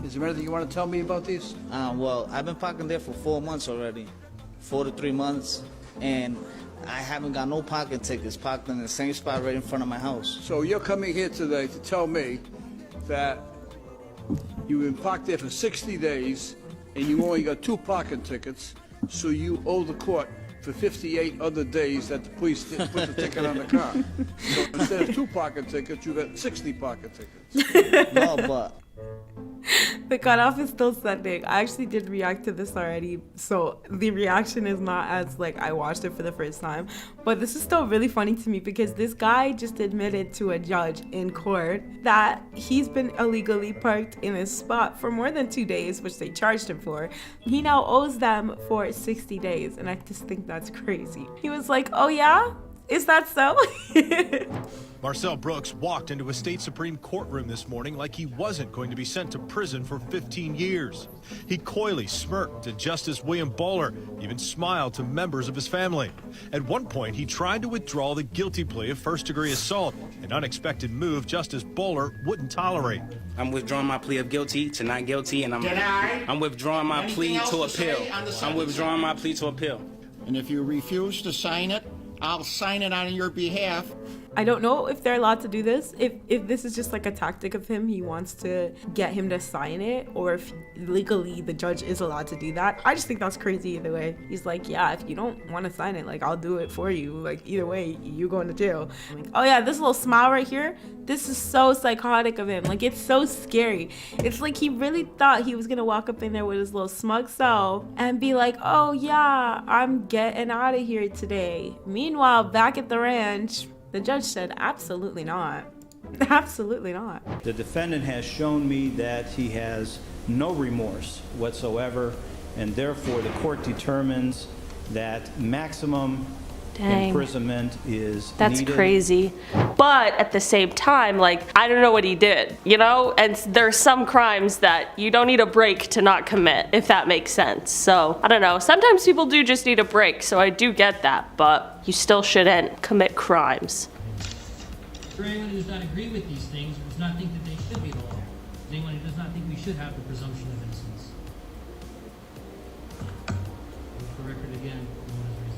Is there anything you want to tell me about these? Well, I've been parking there for 4 months already, 4 to 3 months, and I haven't got no parking tickets parked in the same spot right in front of my house. So you're coming here today to tell me that you've been parked there for 60 days and you only got 2 parking tickets, so you owe the court for 58 other days that the police didn't put the ticket on the car. So instead of 2 parking tickets, you got 60 parking tickets. No, but The cutoff is still sending. I actually did react to this already, so the reaction is not as like I watched it for the first time. But this is still really funny to me because this guy just admitted to a judge in court that he's been illegally parked in his spot for more than 2 days, which they charged him for. He now owes them for 60 days, and I just think that's crazy. He was like, oh yeah? Is that so? Marcel Brooks walked into a state Supreme courtroom this morning like he wasn't going to be sent to prison for 15 years. He coyly smirked to Justice William Bowler, even smiled to members of his family. At one point, he tried to withdraw the guilty plea of first-degree assault, an unexpected move Justice Bowler wouldn't tolerate. I'm withdrawing my plea of guilty to not guilty, and I'm withdrawing my plea to appeal. I'm withdrawing my plea to appeal. And if you refuse to sign it, I'll sign it on your behalf. I don't know if they're allowed to do this, if this is just like a tactic of him, he wants to get him to sign it, or if legally the judge is allowed to do that. I just think that's crazy either way. He's like, yeah, if you don't want to sign it, like, I'll do it for you. Like, either way, you're going to jail. I'm like, oh yeah, this little smile right here, this is so psychotic of him. Like, it's so scary. It's like he really thought he was gonna walk up in there with his little smug self and be like, oh yeah, I'm getting out of here today. Meanwhile, back at the ranch, the judge said, absolutely not. Absolutely not. The defendant has shown me that he has no remorse whatsoever, and therefore the court determines that maximum imprisonment is That's needed. crazy. But at the same time, like, I don't know what he did, you know? And there's some crimes that you don't need a break to not commit, if that makes sense. So, I don't know. Sometimes people do just need a break, so I do get that, but you still shouldn't commit crimes. For anyone who does not agree with these things, or does not think that they should be the law, anyone who does not think we should have the presumption of innocence. For the record again, no one has raised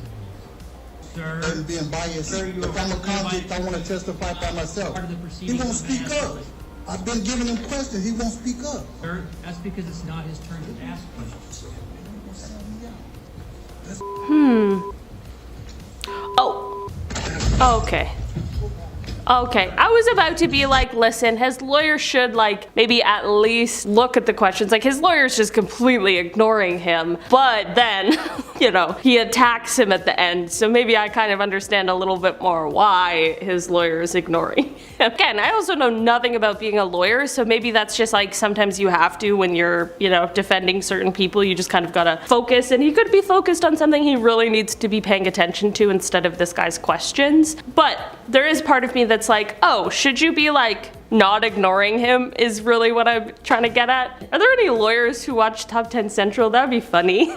their hands. Sir, being biased. sir, you If I'm a convict, I want to testify by myself. He won't speak up. I've been giving him questions. He won't speak up. Sir, that's because it's not his turn to ask questions. Oh, okay. Okay, I was about to be like, listen, his lawyer should like maybe at least look at the questions. Like, his lawyer's just completely ignoring him, but then, you know, he attacks him at the end. So maybe I kind of understand a little bit more why his lawyer is ignoring him. Again, I also know nothing about being a lawyer, so maybe that's just like sometimes you have to when you're, you know, defending certain people. You just kind of gotta focus, and he could be focused on something he really needs to be paying attention to instead of this guy's questions. But there is part of me that's like, oh, should you be like not ignoring him is really what I'm trying to get at. Are there any lawyers who watch Top 10 Central? That'd be funny.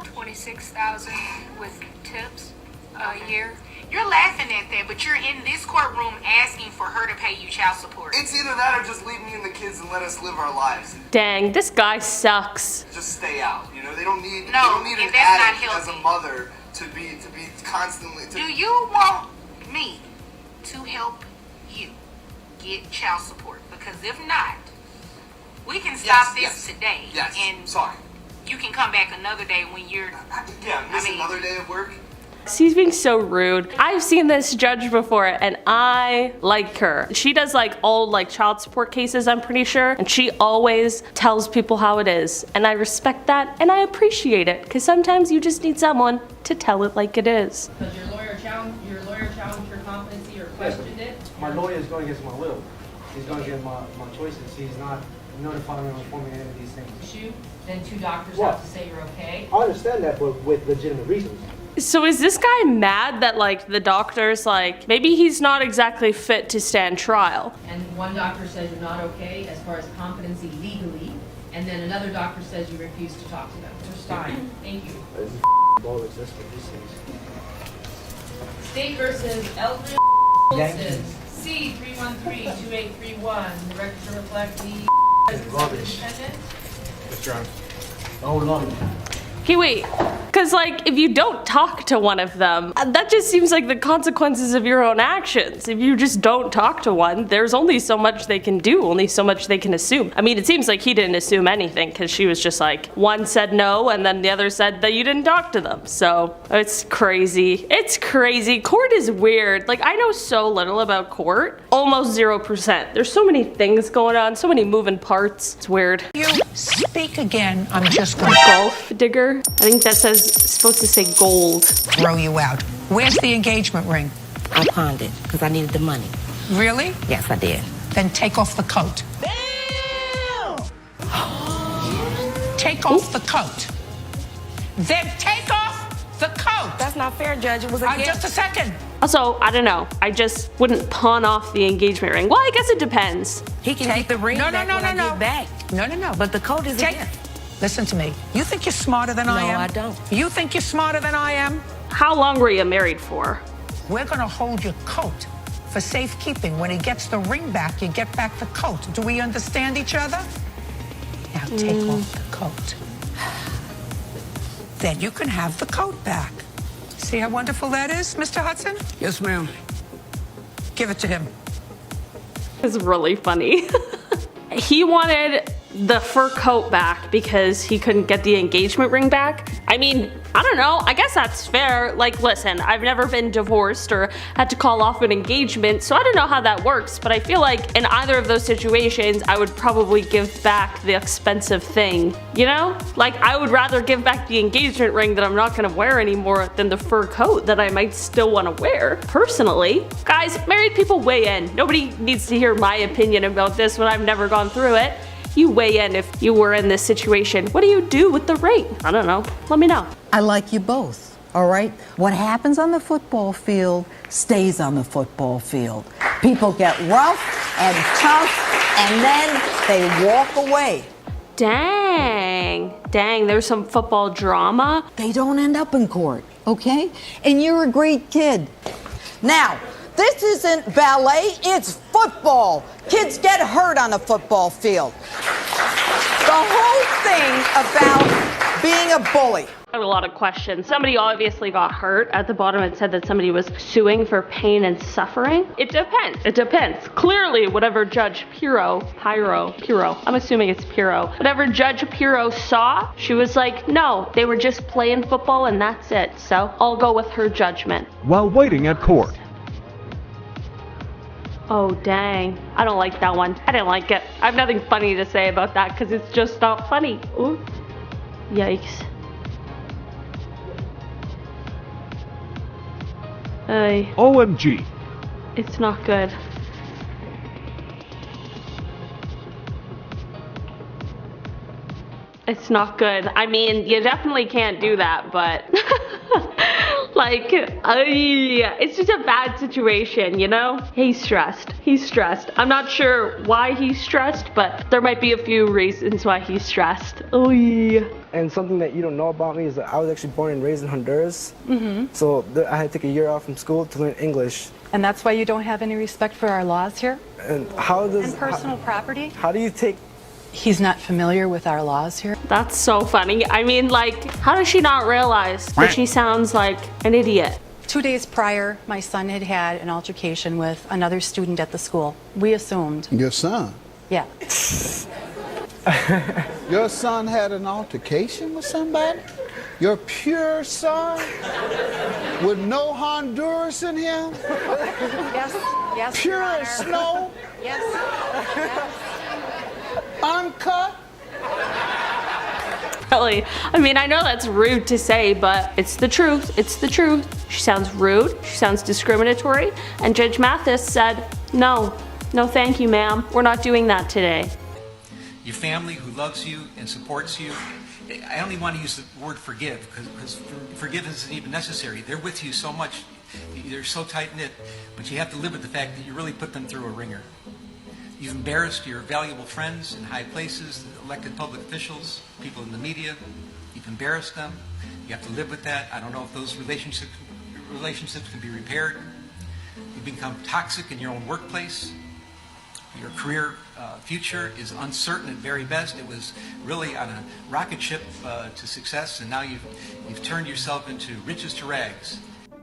26,000 with tips a year. You're laughing at that, but you're in this courtroom asking for her to pay you child support. It's either that or just leave me and the kids and let us live our lives. Dang, this guy sucks. Just stay out. You know, they don't need No, they don't need and an that's not addict as a healthy. mother to be constantly. Do you want me to help you get child support? Because if not, we can stop this today. Yes. And sorry. you can come back another day when you're. Miss another day of work. He's being so rude. I've seen this judge before and I like her. She does like old like child support cases, I'm pretty sure, and she always tells people how it is. And I respect that and I appreciate it, because sometimes you just need someone to tell it like it is. Because your lawyer challenged your competency or questioned it? My lawyer is going against my will. He's going against my choices. He's not notifying me or informing me any of these things. Shoot, then 2 doctors have to say you're okay? I understand that, but with legitimate reasons. So is this guy mad that like the doctor's like, maybe he's not exactly fit to stand trial? And one doctor says you're not okay as far as competency legally, and then another doctor says you refuse to talk to them. Mr. Stein, thank you. This is ball existing, these things. State versus Eldridge Wilson, C3132831. The record to reflect the Rubbish. Oh, Lord. Okay, wait. Because, like, if you don't talk to one of them, that just seems like the consequences of your own actions. If you just don't talk to one, there's only so much they can do, only so much they can assume. I mean, it seems like he didn't assume anything, because she was just like, one said no, and then the other said that you didn't talk to them. So, it's crazy. It's crazy. Court is weird. Like, I know so little about court. Almost 0%. There's so many things going on, so many moving parts. It's weird. You speak again, I'm just gonna Golf digger? I think that says, it's supposed to say gold. throw you out. Where's the engagement ring? I pawned it because I needed the money. Really? Yes, I did. Then take off the coat. Take off the coat. Then take off the coat. That's not fair, Judge. It was a gift. Just a second. Also, I don't know. I just wouldn't pawn off the engagement ring. Well, I guess it depends. He can keep the ring back when I get back. No. But the coat is a Take. gift. Listen to me. You think you're smarter than I am? No, I don't. You think you're smarter than I am? How long were you married for? We're gonna hold your coat for safekeeping. When he gets the ring back, you get back the coat. Do we understand each other? Now take off the coat. Then you can have the coat back. See how wonderful that is, Mr. Hudson? Yes, ma'am. Give it to him. It's really funny. He wanted the fur coat back because he couldn't get the engagement ring back. I mean, I don't know. I guess that's fair. Like, listen, I've never been divorced or had to call off an engagement, so I don't know how that works, but I feel like in either of those situations, I would probably give back the expensive thing, you know? Like, I would rather give back the engagement ring that I'm not gonna wear anymore than the fur coat that I might still wanna wear, personally. Guys, married people weigh in. Nobody needs to hear my opinion about this when I've never gone through it. You weigh in if you were in this situation. What do you do with the ring? I don't know. Let me know. I like you both, all right? What happens on the football field stays on the football field. People get rough and tough, and then they walk away. Dang, there's some football drama. They don't end up in court, okay? And you're a great kid. Now, this isn't ballet, it's football. Kids get hurt on the football field. The whole thing about being a bully. I have a lot of questions. Somebody obviously got hurt. At the bottom it said that somebody was suing for pain and suffering. It depends. It depends. Clearly, whatever Judge Pirro, I'm assuming it's Pirro. Whatever Judge Pirro saw, she was like, no, they were just playing football and that's it. So I'll go with her judgment. While waiting at court. Oh, dang. I don't like that one. I didn't like it. I have nothing funny to say about that because it's just not funny. Ooh. Yikes. OMG. It's not good. It's not good. I mean, you definitely can't do that, but like, it's just a bad situation, you know? He's stressed. I'm not sure why he's stressed, but there might be a few reasons why he's stressed. And something that you don't know about me is that I was actually born and raised in Honduras. So I had to take a year off from school to learn English. And that's why you don't have any respect for our laws here? And how does... And personal property? How do you take... He's not familiar with our laws here. That's so funny. I mean, like, how does she not realize that she sounds like an idiot? 2 days prior, my son had had an altercation with another student at the school. We assumed. Your son? Yeah. Your son had an altercation with somebody? Your pure son? With no Honduras in him? Yes, pure Your Honor. as snow? Yes. Uncut? Really? I mean, I know that's rude to say, but it's the truth. It's the truth. She sounds rude. She sounds discriminatory. And Judge Mathis said, no thank you, ma'am. We're not doing that today. Your family who loves you and supports you. I only want to use the word forgive because forgiveness isn't even necessary. They're with you so much. They're so tight-knit, but you have to live with the fact that you really put them through a ringer. You've embarrassed your valuable friends in high places, elected public officials, people in the media. You've embarrassed them. You have to live with that. I don't know if those relationships can be repaired. You've become toxic in your own workplace. Your career future is uncertain at very best. It was really on a rocket ship to success, and now you've turned yourself into riches to rags.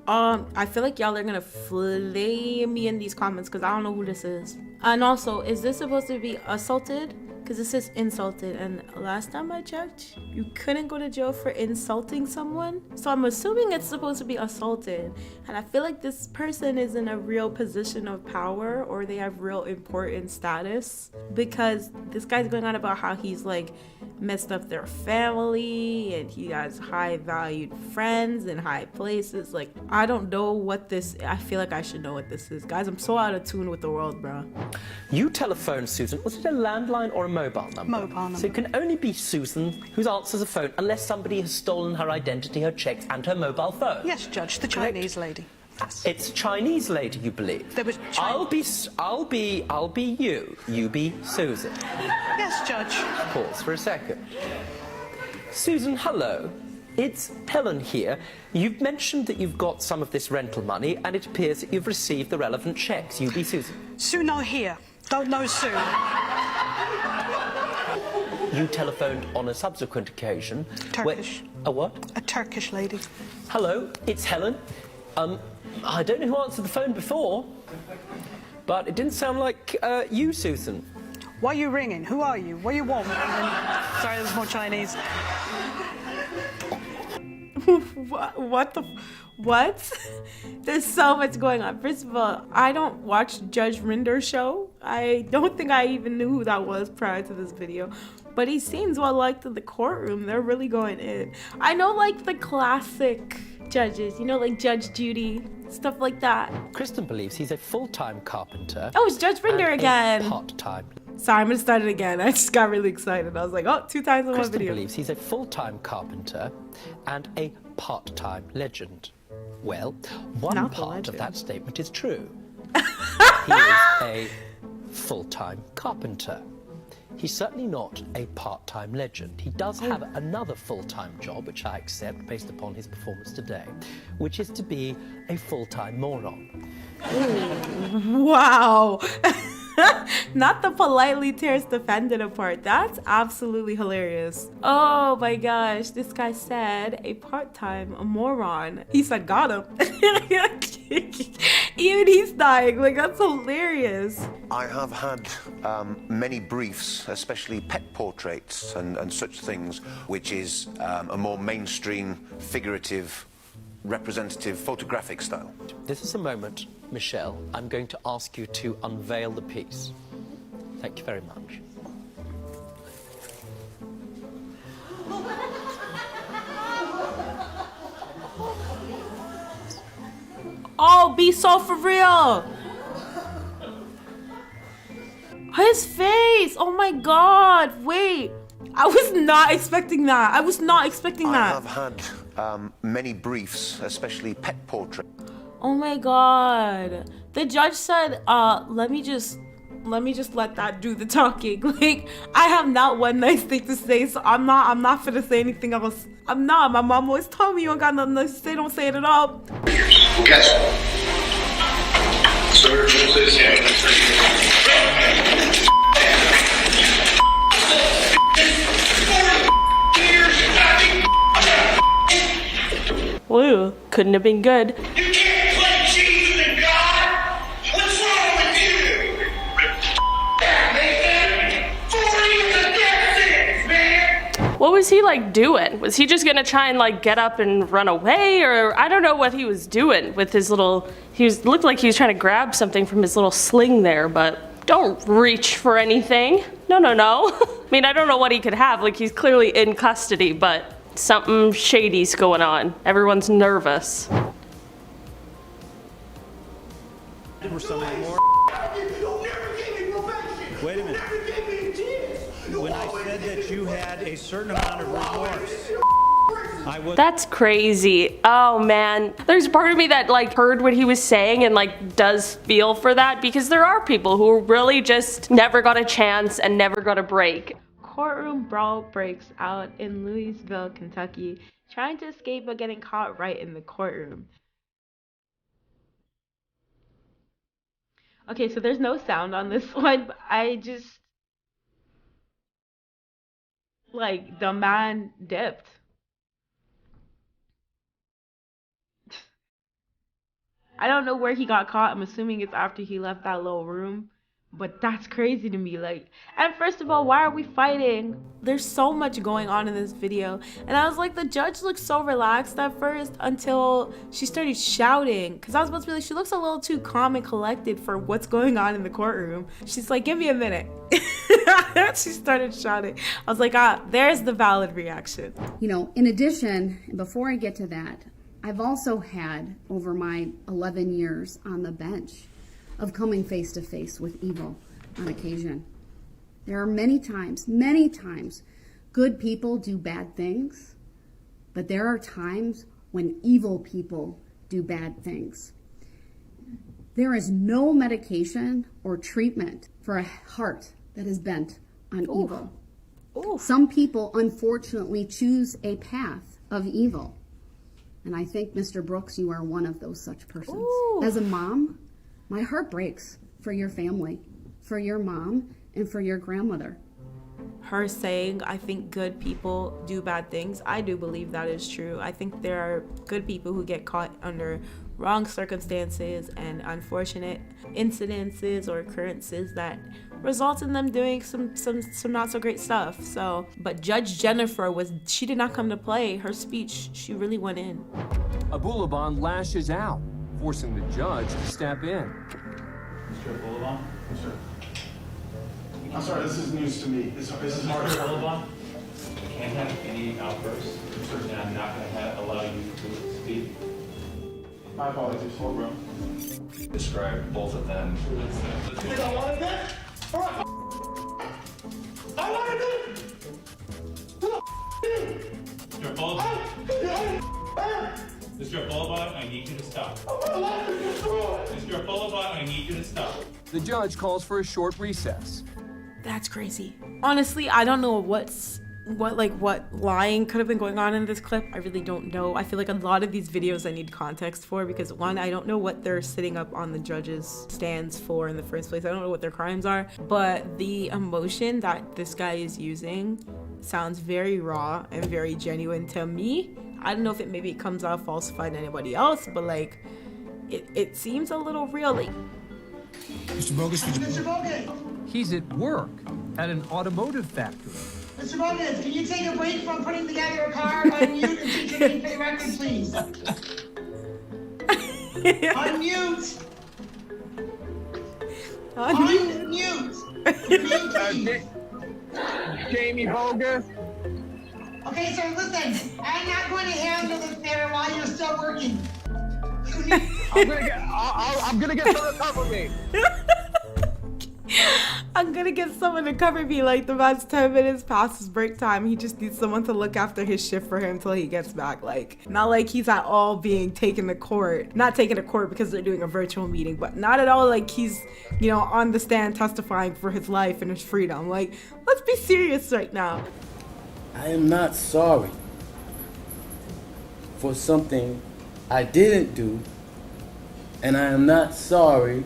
I feel like y'all are gonna flame me in these comments because I don't know who this is. And also, is this supposed to be assaulted? Because this is insulted, and last time I checked, you couldn't go to jail for insulting someone. So I'm assuming it's supposed to be assaulted. And I feel like this person is in a real position of power, or they have real important status, because this guy's going on about how he's like messed up their family and he has high valued friends in high places. Like, I don't know what this, I feel like I should know what this is. Guys, I'm so out of tune with the world, bro. You telephoned Susan. Was it a landline or a mobile number? Mobile number. So it can only be Susan who answers the phone unless somebody has stolen her identity, her checks, and her mobile phone. Yes, Judge, the Chinese lady. It's a Chinese lady, you believe? There was I'll be you. You be Susan. Yes, Judge. Pause for a second. Susan, hello. It's Helen here. You've mentioned that you've got some of this rental money, and it appears that you've received the relevant checks. You be Susan. Sue no here. Don't know Sue. You telephoned on a subsequent occasion. Turkish. A what? A Turkish lady. Hello, it's Helen. I don't know who answered the phone before, but it didn't sound like you, Susan. Why are you ringing? Who are you? What do you want? Sorry, there's more Chinese. What? There's so much going on. First of all, I don't watch Judge Rinder's show. I don't think I even knew who that was prior to this video. But he seems well liked in the courtroom. They're really going in. I know, like, the classic judges, you know, like Judge Judy, stuff like that. Kristen believes he's a full-time carpenter. Oh, it's Judge Rinder again. Part-time. Sorry, I'm gonna start it again. I just got really excited. I was like, oh, 2 times in one Kristen video. believes he's a full-time carpenter and a part-time legend. Well, one part of that statement is true. He is a full-time carpenter. He's certainly not a part-time legend. He does have another full-time job, which I accept based upon his performance today, which is to be a full-time moron. Wow. Not the politely tears defendant apart. That's absolutely hilarious. Oh my gosh. This guy said a part-time moron. He said got him. Even he's dying. Like, that's hilarious. I have had many briefs, especially pet portraits and such things, which is a more mainstream, figurative, representative, photographic style. This is a moment, Michelle, I'm going to ask you to unveil the piece. Thank you very much. Oh, be so for real. His face. Oh my God. Wait. I was not expecting that. I was not expecting that. I have had many briefs, especially pet portraits. Oh my God. The judge said, let me just let that do the talking. Like, I have not one nice thing to say, so I'm not gonna say anything else. I'm not. My mom always told me you don't got nothing nice to say, don't say it at all. Yes. Sir, please. Woo, couldn't have been good. You can't play Jesus and God. What's wrong with you? Man, 4 years of death sentence, man. What was he like doing? Was he just gonna try and like get up and run away, or I don't know what he was doing with his little, looked like he was trying to grab something from his little sling there, but don't reach for anything. No. I mean, I don't know what he could have, like he's clearly in custody, but something shady's going on. Everyone's nervous. Wait a minute. When I said that you had a certain amount of remorse, I was... That's crazy. Oh man. There's part of me that like heard what he was saying and like does feel for that, because there are people who really just never got a chance and never got a break. Courtroom brawl breaks out in Louisville, Kentucky, trying to escape but getting caught right in the courtroom. Okay, so there's no sound on this one, but I just, like, the man dipped. I don't know where he got caught. I'm assuming it's after he left that little room. But that's crazy to me. Like, and first of all, why are we fighting? There's so much going on in this video. And I was like, the judge looked so relaxed at first until she started shouting. Because I was supposed to be like, she looks a little too calm and collected for what's going on in the courtroom. She's like, give me a minute. She started shouting. I was like, there's the valid reaction. You know, in addition, before I get to that, I've also had, over my 11 years on the bench, of coming face to face with evil on occasion. There are many times, good people do bad things, but there are times when evil people do bad things. There is no medication or treatment for a heart that is bent on evil. Some people, unfortunately, choose a path of evil. And I think, Mr. Brooks, you are one of those such persons. As a mom, my heart breaks for your family, for your mom, and for your grandmother. Her saying, I think good people do bad things, I do believe that is true. I think there are good people who get caught under wrong circumstances and unfortunate incidences or occurrences that result in them doing some not so great stuff. So, but Judge Jennifer she did not come to play. Her speech, she really went in. Abulaban lashes out, forcing the judge to step in. Mr. Abulaban? Yes, sir. I'm sorry, this is news to me. This is hard. Mr. Abulaban, I can't have any outbursts, and I'm not going to allow you to speak. My apologies, courtroom. Describe both of them. I wanted that? I wanted it! Mr. Abulaban, Mr. Abulaban, I need you to stop. Mr. Abulaban, I need you to stop. The judge calls for a short recess. That's crazy. Honestly, I don't know what lying could have been going on in this clip. I really don't know. I feel like a lot of these videos I need context for because one, I don't know what they're sitting up on the judge's stands for in the first place. I don't know what their crimes are, but the emotion that this guy is using sounds very raw and very genuine to me. I don't know if maybe it comes off falsified to anybody else, but like it seems a little real. Like, Mr. Bogus, Mr. Bogus! He's at work at an automotive factory. Mr. Bogus, can you take a break from putting together a car? Unmute and teach me for the record, please. Unmute. Unmute. Jamie Bogus. Okay, sir, listen. I'm not going to handle this matter while you're still working. I'm gonna get someone to cover me. I'm gonna get someone to cover me. Like, the man's 10 minutes past his break time. He just needs someone to look after his shift for him until he gets back. Like, not like he's at all being taken to court. Not taken to court because they're doing a virtual meeting, but not at all like he's, you know, on the stand testifying for his life and his freedom. Like, let's be serious right now. I am not sorry for something I didn't do, and I am not sorry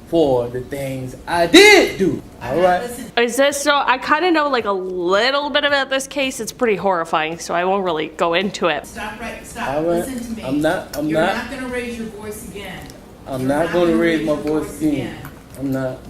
for the things I did do. All right. Is this so? I kind of know like a little bit about this case. It's pretty horrifying, so I won't really go into it. Stop. All right. Listen to me. I'm not You're not going to raise your voice again. I'm not going to raise my voice again. I'm not.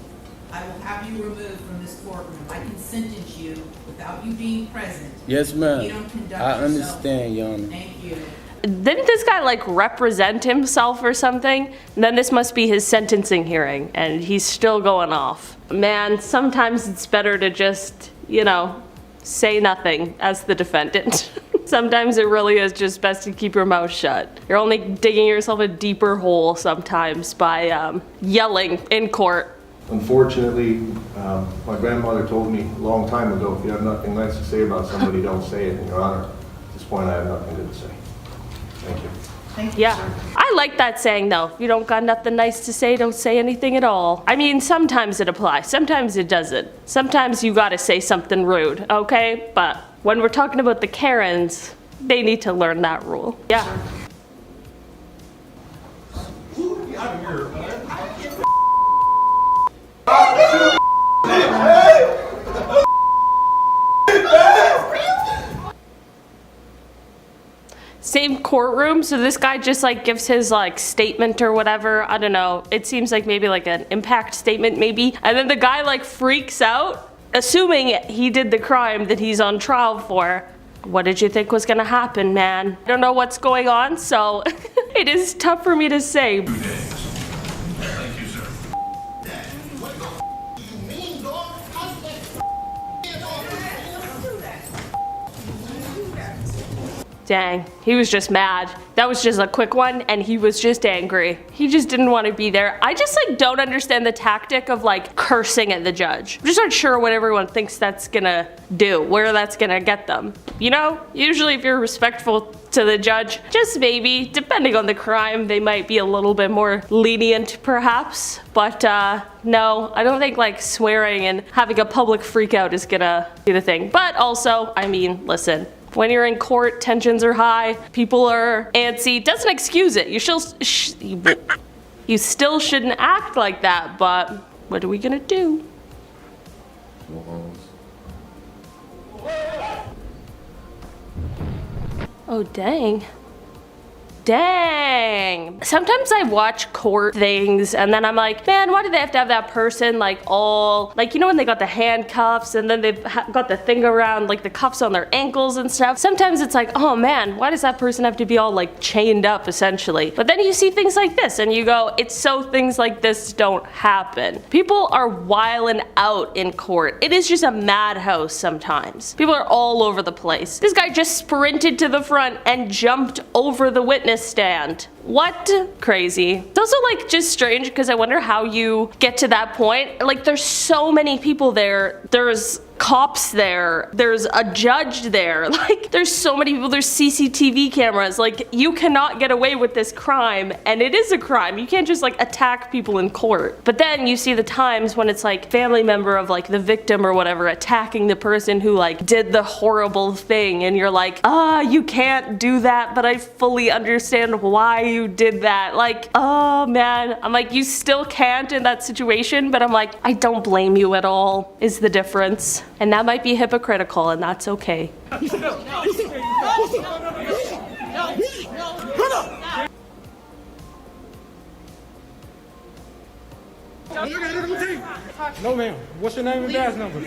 I will have you removed from this courtroom. I can sentence you without you being present. Yes, ma'am. You don't conduct I yourself. understand, Your Honor. Thank you. Didn't this guy like represent himself or something? And then this must be his sentencing hearing, and he's still going off. Man, sometimes it's better to just, you know, say nothing as the defendant. Sometimes it really is just best to keep your mouth shut. You're only digging yourself a deeper hole sometimes by yelling in court. Unfortunately, my grandmother told me a long time ago, if you have nothing nice to say about somebody, don't say it. In Your Honor, at this point, I have nothing good to say. Thank you. Thank you, Yeah, sir. I like that saying though. If you don't got nothing nice to say, don't say anything at all. I mean, sometimes it applies, sometimes it doesn't. Sometimes you gotta say something rude, okay? But when we're talking about the Karens, they need to learn that rule. Yeah. Same courtroom, so this guy just like gives his like statement or whatever. I don't know. It seems like maybe like an impact statement maybe. And then the guy like freaks out, assuming he did the crime that he's on trial for. What did you think was gonna happen, man? I don't know what's going on, so it is tough for me to say. Thank you, sir. Dang, he was just mad. That was just a quick one, and he was just angry. He just didn't want to be there. I just like don't understand the tactic of like cursing at the judge. I'm just not sure what everyone thinks that's gonna do, where that's gonna get them. You know, usually if you're respectful to the judge, just maybe, depending on the crime, they might be a little bit more lenient perhaps. But no, I don't think like swearing and having a public freakout is gonna be the thing. But also, I mean, listen. When you're in court, tensions are high, people are antsy. Doesn't excuse it. You still shouldn't act like that, but what are we gonna do? Oh, dang. Dang. Sometimes I watch court things and then I'm like, man, why do they have to have that person like all, like, you know when they got the handcuffs and then they've got the thing around like the cuffs on their ankles and stuff. Sometimes it's like, oh man, why does that person have to be all like chained up essentially? But then you see things like this and you go, it's so things like this don't happen. People are wilding out in court. It is just a madhouse sometimes. People are all over the place. This guy just sprinted to the front and jumped over the witness stand. What? Crazy. It's also like just strange because I wonder how you get to that point. Like there's so many people there. There's cops there. There's a judge there. Like there's so many people. There's CCTV cameras. Like you cannot get away with this crime, and it is a crime. You can't just like attack people in court. But then you see the times when it's like family member of like the victim or whatever attacking the person who like did the horrible thing, and you're like, you can't do that, but I fully understand why you did that. Like, oh man. I'm like, you still can't in that situation, but I'm like, I don't blame you at all, is the difference. And that might be hypocritical, and that's okay. No, ma'am. What's your name and badge number?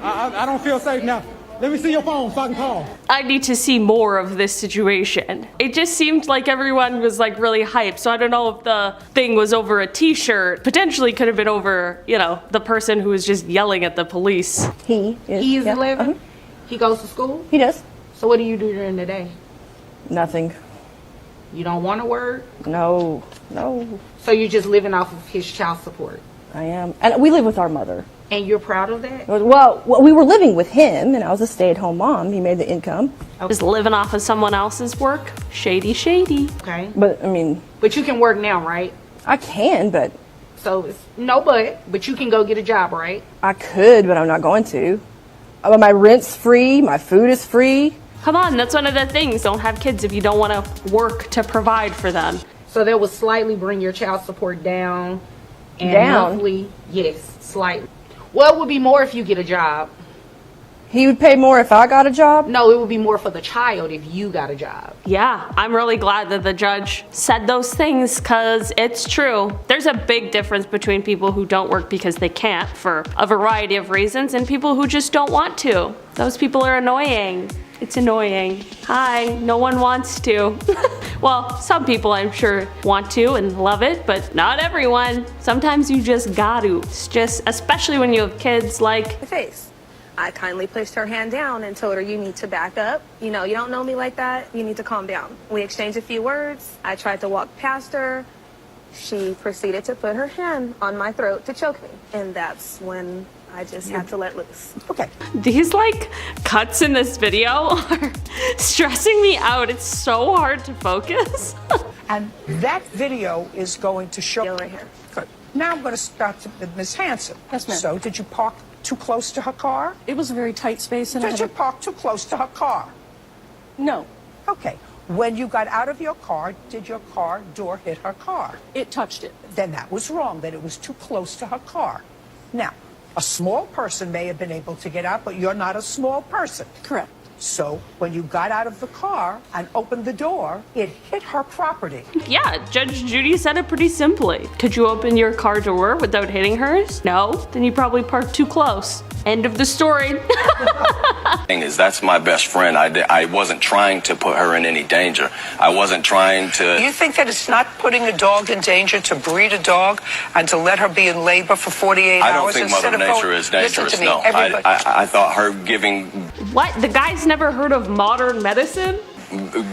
I don't feel safe now. Let me see your phone so I can call. I need to see more of this situation. It just seemed like everyone was like really hyped, so I don't know if the thing was over a t-shirt. Potentially could have been over, you know, the person who was just yelling at the police. He is 11? He goes to school? He does. So what do you do during the day? Nothing. You don't want to work? No. So you're just living off of his child support? I am. And we live with our mother. And you're proud of that? Well, we were living with him, and I was a stay-at-home mom. He made the income. Just living off of someone else's work? Shady, shady. Okay. But, I mean... But you can work now, right? I can, but... So, but you can go get a job, right? I could, but I'm not going to. My rent's free, my food is free. Come on, that's one of the things. Don't have kids if you don't want to work to provide for them. So that would slightly bring your child support down. And monthly, yes, slightly. Well, it would be more if you get a job. He would pay more if I got a job? No, it would be more for the child if you got a job. Yeah, I'm really glad that the judge said those things because it's true. There's a big difference between people who don't work because they can't for a variety of reasons and people who just don't want to. Those people are annoying. It's annoying. Hi, no one wants to. Well, some people I'm sure want to and love it, but not everyone. Sometimes you just got to. It's just, especially when you have kids like... The face. I kindly placed her hand down and told her, you need to back up. You know, you don't know me like that. You need to calm down. We exchanged a few words. I tried to walk past her. She proceeded to put her hand on my throat to choke me. And that's when I just had to let loose. Okay. These like cuts in this video are stressing me out. It's so hard to focus. And that video is going to show right here. Good. Now I'm going to start with Ms. Hanson. Yes, ma'am. So did you park too close to her car? It was a very tight space. And Did you park too close to her car? No. Okay. When you got out of your car, did your car door hit her car? It touched it. Then that was wrong, that it was too close to her car. Now, a small person may have been able to get out, but you're not a small person. Correct. So when you got out of the car and opened the door, it hit her property. Yeah, Judge Judy said it pretty simply. Could you open your car door without hitting hers? No, then you probably parked too close. End of the story. Thing is, that's my best friend. I wasn't trying to put her in any danger. I wasn't trying to... You think that it's not putting a dog in danger to breed a dog and to let her be in labor for 48 I don't hours think instead Mother of Nature going- is dangerous, Listen to me, no. everybody- I thought her giving What? The guy's never heard of modern medicine?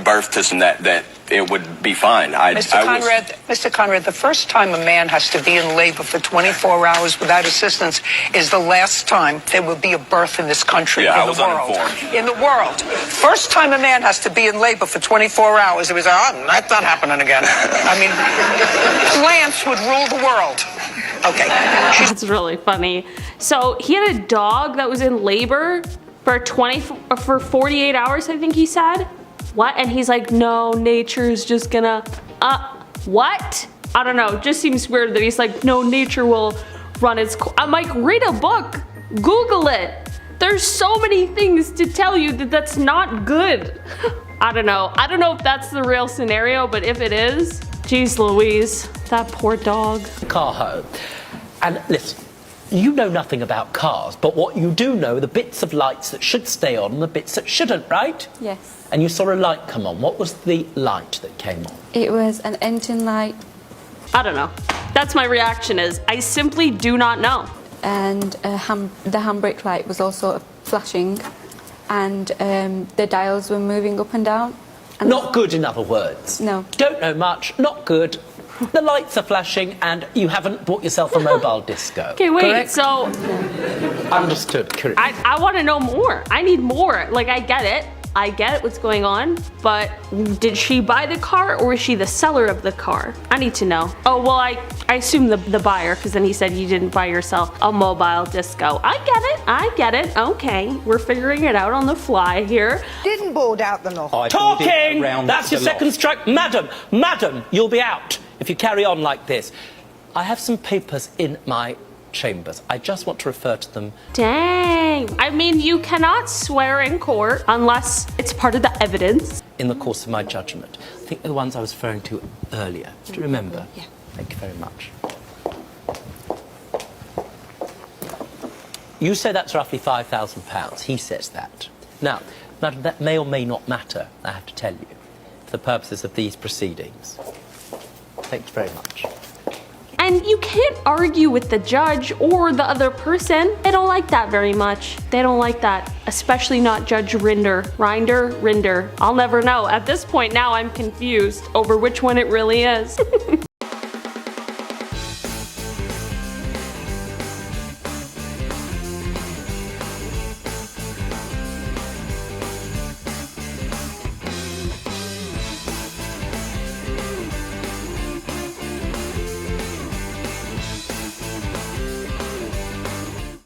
birth to some that it would be fine. Mr. Conrad, the first time a man has to be in labor for 24 hours without assistance is the last time there will be a birth in this country, Yeah, I in was the world. uninformed. In the world. First time a man has to be in labor for 24 hours, it was, that's not happening again. I mean, plants would rule the world. Okay. That's really funny. So he had a dog that was in labor for 48 hours, I think he said. What? And he's like, no, nature's just gonna, what? I don't know, just seems weird that he's like, no, nature will run its course. I'm like, read a book, Google it. There's so many things to tell you that that's not good. I don't know if that's the real scenario, but if it is, geez Louise, that poor dog. Car home. And listen, you know nothing about cars, but what you do know are the bits of lights that should stay on and the bits that shouldn't, right? Yes. And you saw a light come on. What was the light that came on? It was an engine light. I don't know. That's my reaction is, I simply do not know. And the handbrake light was also flashing, and the dials were moving up and down. And Not good, in other words. No. Don't know much, not good. The lights are flashing and you haven't bought yourself a mobile disco. Okay, wait, correct? so Understood, correct. I want to know more. I need more. Like, I get it. I get what's going on, but did she buy the car or was she the seller of the car? I need to know. Oh, well, I assume the buyer, because then he said you didn't buy yourself a mobile disco. I get it. Okay, we're figuring it out on the fly here. Didn't board out the law. Talking! That's your second strike. Madam, you'll be out if you carry on like this. I have some papers in my chambers. I just want to refer to them. Dang. I mean, you cannot swear in court unless it's part of the evidence. In the course of my judgment. I think they're the ones I was referring to earlier. Do you remember? Yeah. Thank you very much. You say that's roughly £5,000. He says that. Now, madam, that may or may not matter, I have to tell you, for the purposes of these proceedings. Thank you very much. And you can't argue with the judge or the other person. They don't like that very much. They don't like that, especially not Judge Rinder. I'll never know. At this point now I'm confused over which one it really is.